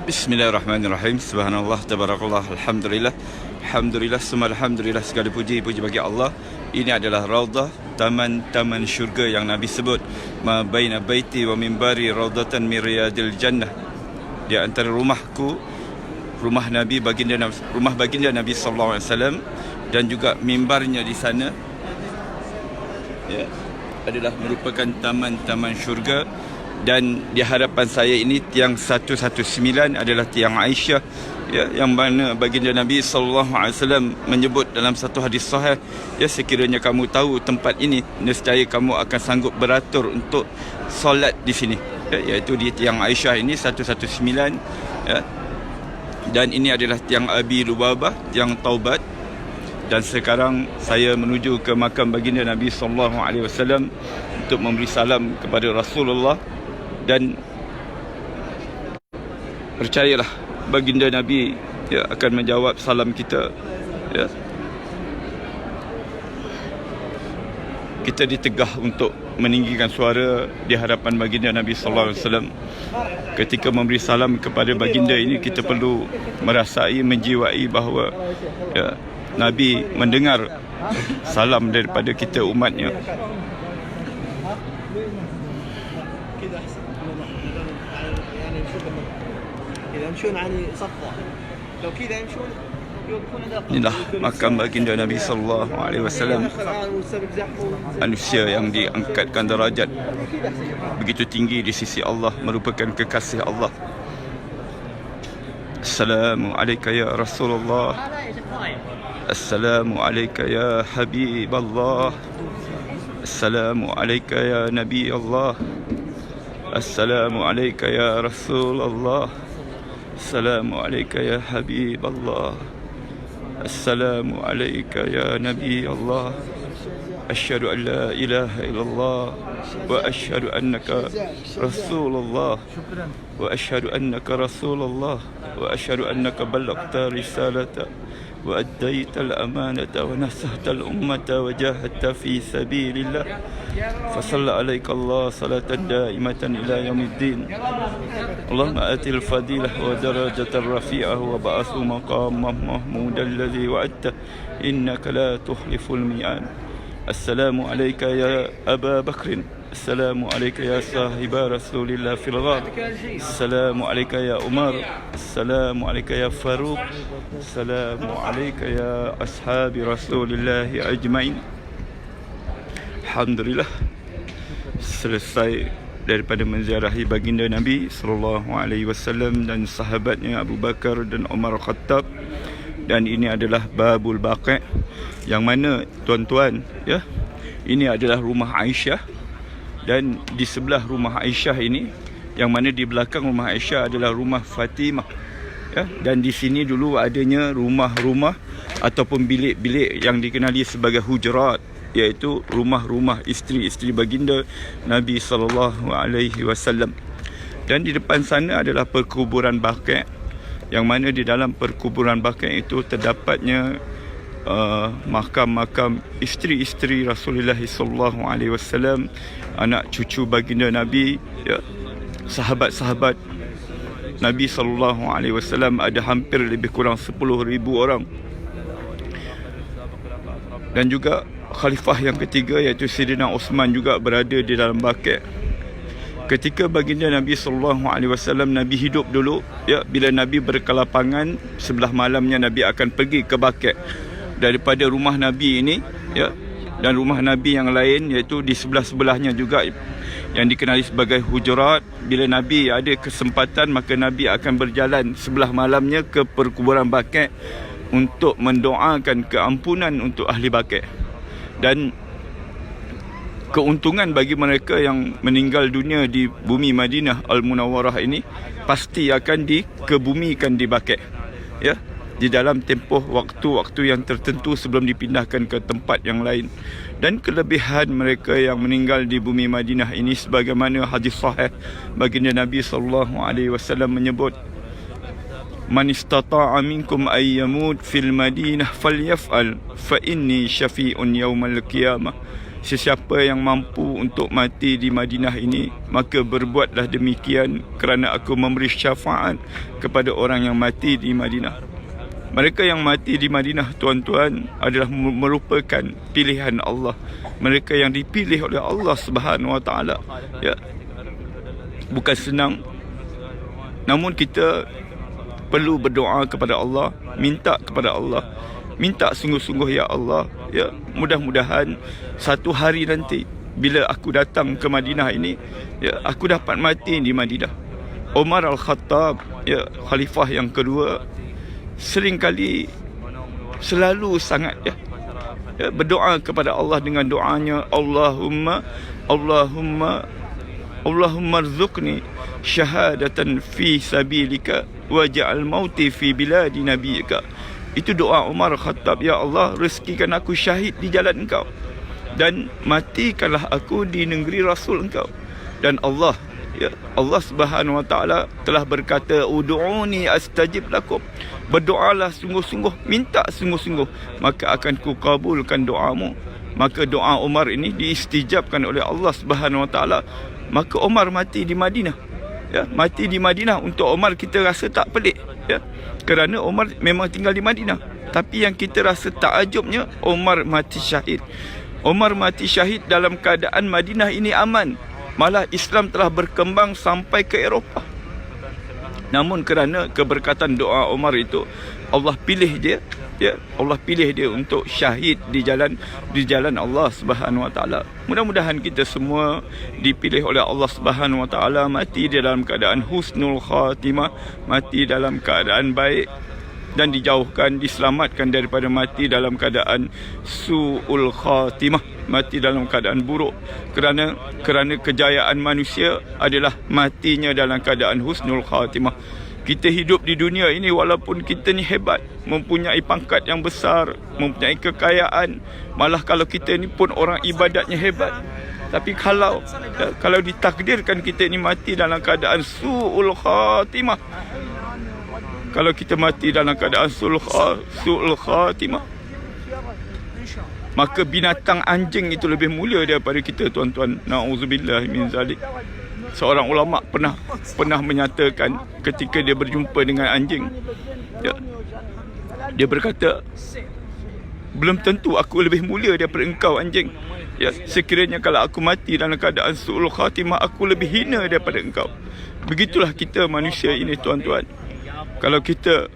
Bismillahirrahmanirrahim. Subhanallah, tabarakallah, alhamdulillah. Alhamdulillah, semua alhamdulillah, segala puji bagi Allah. Ini adalah raudah, taman-taman syurga yang Nabi sebut. Ma baina baiti wa mimbari raudatan min riyadil jannah. Di antara rumahku, rumah Nabi rumah baginda Nabi sallallahu alaihi wasallam dan juga mimbarnya di sana, ya, adalah merupakan taman-taman syurga. Dan di hadapan saya ini tiang 119 adalah tiang Aisyah, ya, yang mana baginda Nabi sallallahu alaihi wasallam menyebut dalam satu hadis sahih, ya, sekiranya kamu tahu tempat ini, nescaya kamu akan sanggup beratur untuk solat di sini, ya, iaitu di tiang Aisyah ini 119, ya. Dan ini adalah tiang Abi Lubabah, tiang Taubat. Dan sekarang saya menuju ke makam baginda Nabi sallallahu alaihi wasallam untuk memberi salam kepada Rasulullah. Dan percayalah, baginda Nabi, ya, akan menjawab salam kita, ya. Kita ditegah untuk meninggikan suara di hadapan baginda Nabi sallallahu alaihi wasallam. Ketika memberi salam kepada baginda ini, kita perlu merasai, menjiwai bahawa, ya, Nabi mendengar salam daripada kita umatnya. Inilah makam baginda Nabi sallallahu alaihi wasallam, manusia yang diangkatkan darajat begitu tinggi di sisi Allah, merupakan kekasih Allah. Assalamu alayka ya Rasulullah. Assalamu alayka ya Habib Allah. Assalamu alayka ya Nabi Allah. Assalamu alayka ya Rasulullah. Assalamu alayka ya Habib Allah. Assalamu alayka ya Nabi Allah. Asyhadu an la ilaha illallah wa asyhadu annaka Rasulullah wa asyhadu annaka Rasulullah wa asyhadu annaka ballaghta risalata wa addaita al-amanata wa nasahta al-ummata wa jahadta fi sabilillah. Fasalla alaika Allah salatan daimatan ila yaumiddin. Allahumma atil fadilah wa darajatan rafi'ah wa ba'athu maqamah mahmudan alladhi wa'adta innaka la tukhliful mi'ad. Assalamu alayka ya Aba Bakrin. Assalamu alayka ya sahiba Rasulillah fil ghar. Assalamu alayka ya Umar. Assalamu alayka ya Faruq. Assalamu alayka ya ashabi Rasulillah ajmain. Alhamdulillah, selesai daripada menziarahi baginda Nabi sallallahu alaihi wasallam dan sahabatnya Abu Bakar dan Umar Khattab. Dan ini adalah Babul Baqi', yang mana, tuan-tuan, ya, ini adalah rumah Aisyah. Dan di sebelah rumah Aisyah ini, yang mana di belakang rumah Aisyah adalah rumah Fatimah, ya. Dan di sini dulu adanya rumah-rumah ataupun bilik-bilik yang dikenali sebagai hujurat, iaitu rumah-rumah isteri-isteri baginda Nabi sallallahu alaihi wasallam. Dan di depan sana adalah perkuburan Baqi', yang mana di dalam perkuburan Baqi' itu terdapatnya makam-makam isteri-isteri Rasulullah sallallahu alaihi wasallam, anak cucu baginda Nabi, ya, sahabat-sahabat Nabi sallallahu alaihi wasallam, ada hampir lebih kurang 10,000 orang. Dan juga khalifah yang ketiga, iaitu Sayyidina Uthman, juga berada di dalam Baqi'. Ketika baginda Nabi sallallahu alaihi wasallam, Nabi hidup dulu, ya, bila Nabi berkelapangan, sebelah malamnya Nabi akan pergi ke Baqi'. Daripada rumah Nabi ini, ya, dan rumah Nabi yang lain, iaitu di sebelah-sebelahnya juga, yang dikenali sebagai hujurat. Bila Nabi ada kesempatan, maka Nabi akan berjalan sebelah malamnya ke perkuburan Baqi' untuk mendoakan keampunan untuk ahli Baqi'. Dan keuntungan bagi mereka yang meninggal dunia di bumi Madinah Al-Munawwarah ini pasti akan dikebumikan di Baqi', ya, di dalam tempoh waktu-waktu yang tertentu sebelum dipindahkan ke tempat yang lain. Dan kelebihan mereka yang meninggal di bumi Madinah ini, sebagaimana hadis sahih baginda Nabi sallallahu alaihi wasallam menyebut, man istata'a minkum ay yamut fil Madinah falyaf'al fa inni syafi'un yaumal qiyamah. sesiapa yang mampu untuk mati di Madinah ini, maka berbuatlah demikian kerana aku memberi syafaat kepada orang yang mati di Madinah. Mereka yang mati di Madinah, tuan-tuan, adalah merupakan pilihan Allah. Mereka yang dipilih oleh Allah Subhanahu Wa Taala. Ya. Bukan senang. Namun kita perlu berdoa kepada Allah, minta kepada Allah, minta sungguh-sungguh, ya Allah, ya, mudah-mudahan satu hari nanti bila aku datang ke Madinah ini, ya, aku dapat mati di Madinah. Umar Al-Khattab, ya, khalifah yang kedua, seringkali selalu sangat berdoa kepada Allah dengan doanya, Allahumma rzuqni syahadatan fi sabilika waj'al mauti fi biladi nabiyika. Itu doa Umar Khattab, ya Allah, rezekikan aku syahid di jalan Engkau dan matikanlah aku di negeri Rasul Engkau. Dan Allah, ya, Allah Subhanahu Wa Taala telah berkata, ud'uni astajib lakum. Berdoalah sungguh-sungguh, minta sungguh-sungguh, maka akan kukabulkan doamu. Maka doa Umar ini diistijabkan oleh Allah Subhanahu Wa Taala. Maka Umar mati di Madinah. Ya, mati di Madinah. Untuk Umar kita rasa tak pelik, ya, kerana Umar memang tinggal di Madinah. Tapi yang kita rasa takjubnya, Umar mati syahid. Umar mati syahid dalam keadaan Madinah ini aman. Malah Islam telah berkembang sampai ke Eropah. Namun kerana keberkatan doa Umar itu, Allah pilih dia, ya, Allah pilih dia untuk syahid di jalan Allah Subhanahu Wa Taala. Mudah-mudahan kita semua dipilih oleh Allah Subhanahu Wa Taala mati di dalam keadaan husnul khatimah, mati dalam keadaan baik, dan dijauhkan, diselamatkan daripada mati dalam keadaan su'ul khatimah, mati dalam keadaan buruk. Kerana kejayaan manusia adalah matinya dalam keadaan husnul khatimah. Kita hidup di dunia ini walaupun kita ni hebat, mempunyai pangkat yang besar, mempunyai kekayaan, malah kalau kita ni pun orang ibadatnya hebat, tapi kalau ditakdirkan kita ni mati dalam keadaan su'ul khatimah, kalau kita mati dalam keadaan su'ul khatimah, maka binatang anjing itu lebih mulia daripada kita, tuan-tuan. Na'udzubillah min zalik. Seorang ulama pernah menyatakan ketika dia berjumpa dengan anjing, ya, dia berkata, belum tentu aku lebih mulia daripada engkau, anjing. Ya, sekiranya kalau aku mati dalam keadaan su'ul khatimah, aku lebih hina daripada engkau. Begitulah kita manusia ini, tuan-tuan. Kalau kita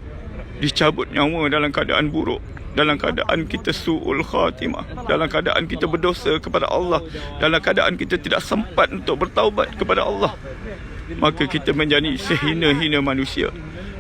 dicabut nyawa dalam keadaan buruk, dalam keadaan kita su'ul khatimah, dalam keadaan kita berdosa kepada Allah, dalam keadaan kita tidak sempat untuk bertaubat kepada Allah, maka kita menjadi sehina-hina manusia.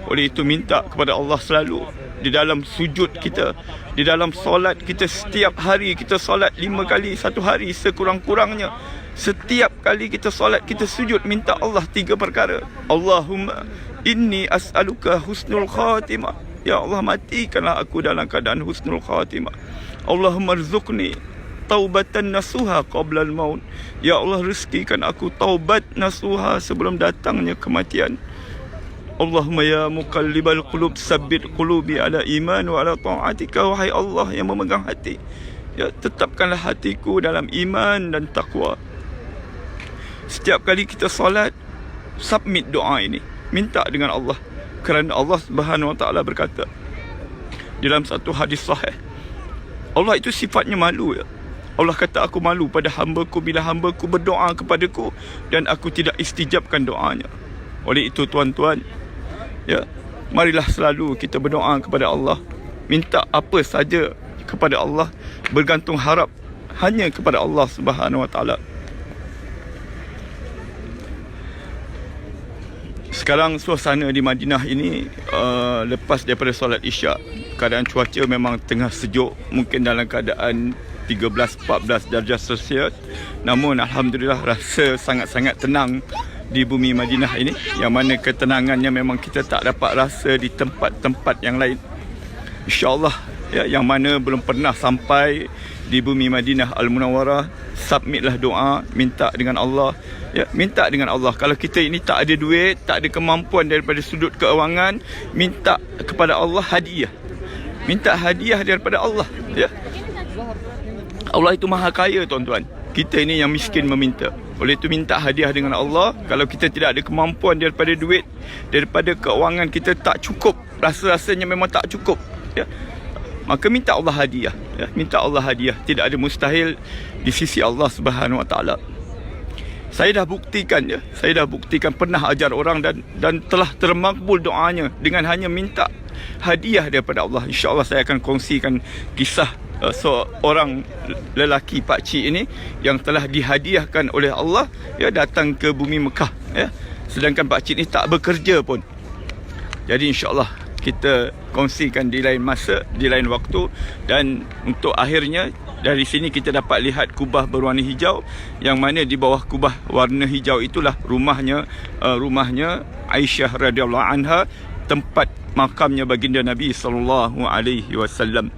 Oleh itu minta kepada Allah selalu di dalam sujud kita, di dalam solat kita. Setiap hari kita solat 5 kali satu hari sekurang-kurangnya. Setiap kali kita solat, kita sujud, minta Allah 3 perkara. Allahumma inni as'aluka husnul khatimah. Ya Allah, matikanlah aku dalam keadaan husnul khatimah. Allahumma rzuqni taubatan nasuha qabla al-maut. Ya Allah, rezekikan aku taubat nasuha sebelum datangnya kematian. Allahumma ya muqallibal qulub sabbit qulubi ala iman wa ala ta'atika. Wahai Allah yang memegang hati, ya, tetapkanlah hatiku dalam iman dan taqwa. Setiap kali kita solat, submit doa ini, minta dengan Allah. Kerana Allah Subhanahu Wa Taala berkata dalam satu hadis sahih, Allah itu sifatnya malu, ya. Allah kata, aku malu pada hamba-Ku bila hamba-Ku berdoa kepadaku dan aku tidak istijabkan doanya. Oleh itu, tuan-tuan, ya, marilah selalu kita berdoa kepada Allah, minta apa saja kepada Allah, bergantung harap hanya kepada Allah Subhanahu Wa Taala. Sekarang suasana di Madinah ini, lepas daripada solat Isyak, keadaan cuaca memang tengah sejuk, mungkin dalam keadaan 13-14 darjah Celsius. Namun alhamdulillah, rasa sangat-sangat tenang di bumi Madinah ini, yang mana ketenangannya memang kita tak dapat rasa di tempat-tempat yang lain. InsyaAllah, ya, yang mana belum pernah sampai di bumi Madinah Al-Munawwarah, submitlah doa, minta dengan Allah, ya, minta dengan Allah. Kalau kita ini tak ada duit, tak ada kemampuan daripada sudut keuangan, minta kepada Allah hadiah, minta hadiah daripada Allah, ya. Allah itu maha kaya, tuan-tuan. Kita ini yang miskin meminta. Oleh itu minta hadiah dengan Allah. Kalau kita tidak ada kemampuan daripada duit, daripada keuangan kita tak cukup, rasa-rasanya memang tak cukup, ya, maka minta Allah hadiah, ya. Minta Allah hadiah. Tidak ada mustahil di sisi Allah Subhanahu Wa Taala. Saya dah buktikan, ya. Saya dah buktikan pernah ajar orang dan telah termakbul doanya dengan hanya minta hadiah daripada Allah. InsyaAllah saya akan kongsikan kisah seorang lelaki pakcik ini yang telah dihadiahkan oleh Allah, ya, datang ke bumi Mekah, ya. Sedangkan pakcik ini tak bekerja pun. Jadi insyaAllah kita kongsikan di lain masa, di lain waktu. Dan untuk akhirnya, dari sini kita dapat lihat kubah berwarna hijau, yang mana di bawah kubah warna hijau itulah rumahnya Aisyah radhiyallahu anha, tempat makamnya baginda Nabi sallallahu alaihi wasallam.